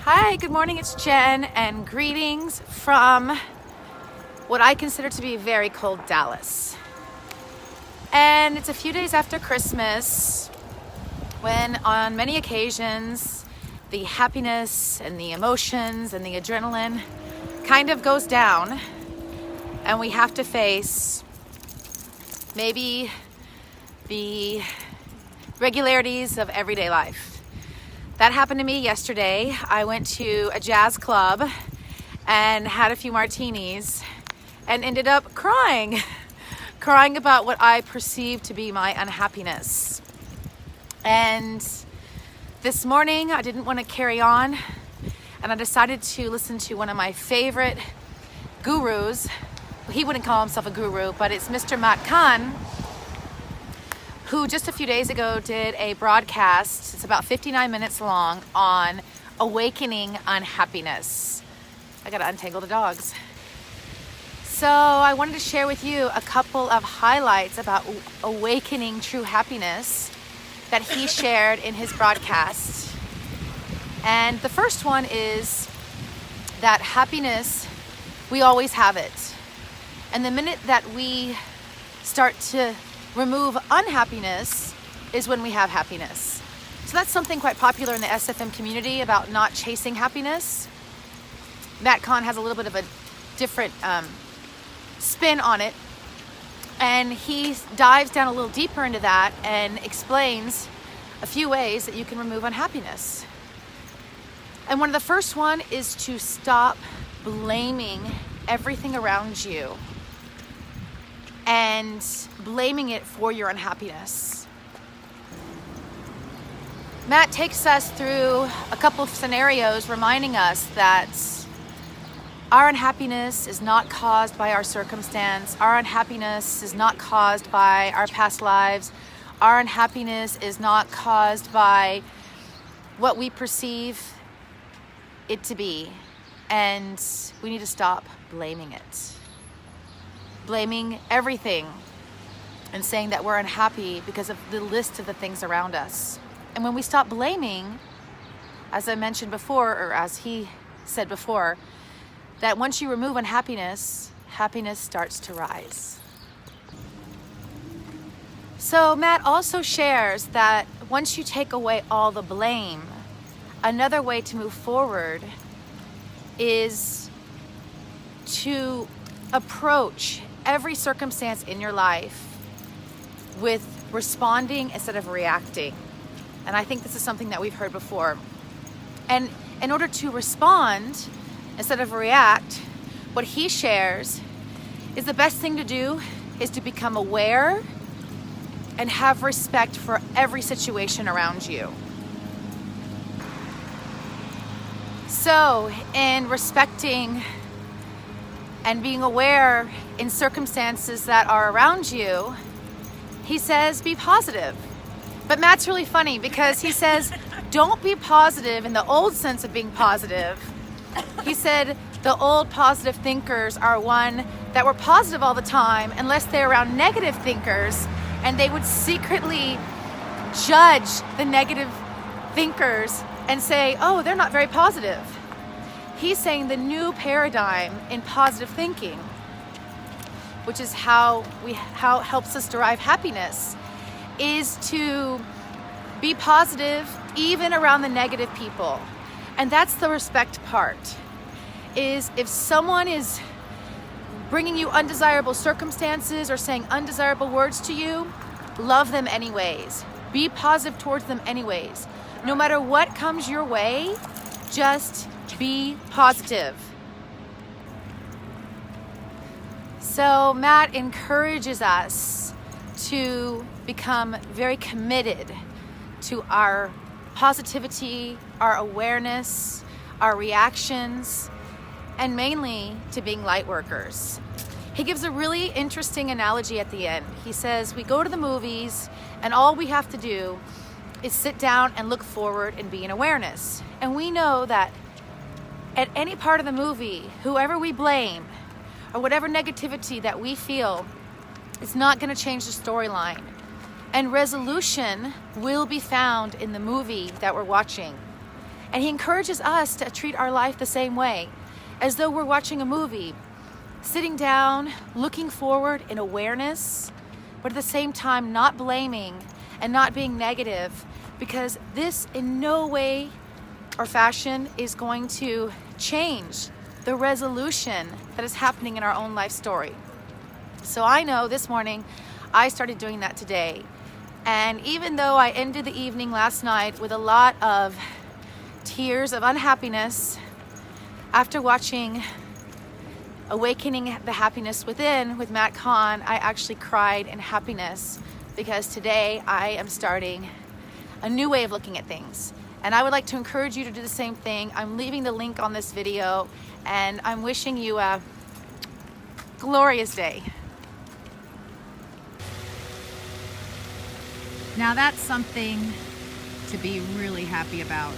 Hi, good morning, it's Jen, and greetings from what I consider to be very cold Dallas. And it's a few days after Christmas when on many occasions the happiness and the emotions and the adrenaline kind of goes down and we have to face maybe the regularities of everyday life. That happened to me yesterday. I went to a jazz club and had a few martinis and ended up crying about what I perceived to be my unhappiness. And this morning I didn't want to carry on, and I decided to listen to one of my favorite gurus. He wouldn't call himself a guru, but it's Mr. Matt Kahn, who just a few days ago did a broadcast, it's about 59 minutes long, on awakening unhappiness. I gotta untangle the dogs. So I wanted to share with you a couple of highlights about awakening true happiness that he shared in his broadcast. And the first one is that happiness, we always have it. And the minute that we start to remove unhappiness is when we have happiness. So that's something quite popular in the SFM community about not chasing happiness. Matt Kahn has a little bit of a different spin on it, and he dives down a little deeper into that and explains a few ways that you can remove unhappiness. And one of the first one is to stop blaming everything around you and blaming it for your unhappiness. Matt takes us through a couple of scenarios reminding us that our unhappiness is not caused by our circumstance. Our unhappiness is not caused by our past lives. Our unhappiness is not caused by what we perceive it to be. And we need to stop blaming it. Blaming everything and saying that we're unhappy because of the list of the things around us. And when we stop blaming, as I mentioned before, or as he said before, that once you remove unhappiness, happiness starts to rise. So Matt also shares that once you take away all the blame, another way to move forward is to approach every circumstance in your life with responding instead of reacting. And I think this is something that we've heard before. And in order to respond instead of react, what he shares is the best thing to do is to become aware and have respect for every situation around you. So in respecting and being aware in circumstances that are around you, he says, be positive. But Matt's really funny because he says, don't be positive in the old sense of being positive. He said the old positive thinkers are one that were positive all the time unless they're around negative thinkers, and they would secretly judge the negative thinkers and say, oh, they're not very positive. He's saying the new paradigm in positive thinking, which is how helps us derive happiness, is to be positive even around the negative people. And that's the respect part, is if someone is bringing you undesirable circumstances or saying undesirable words to you, love them anyways. Be positive towards them anyways. No matter what comes your way, just be positive. So Matt encourages us to become very committed to our positivity, our awareness, our reactions, and mainly to being light workers. He gives a really interesting analogy at the end. He says, we go to the movies and all we have to do is sit down and look forward and be in awareness. And we know that at any part of the movie, whoever we blame or whatever negativity that we feel, it's not going to change the storyline. And resolution will be found in the movie that we're watching. And he encourages us to treat our life the same way, as though we're watching a movie, sitting down, looking forward in awareness, but at the same time not blaming and not being negative, because this in no way or fashion is going to change the resolution that is happening in our own life story. So I know this morning I started doing that today. And even though I ended the evening last night with a lot of tears of unhappiness, after watching Awakening the Happiness Within with Matt Kahn, I actually cried in happiness because today I am starting a new way of looking at things. And I would like to encourage you to do the same thing. I'm leaving the link on this video, and I'm wishing you a glorious day. Now that's something to be really happy about.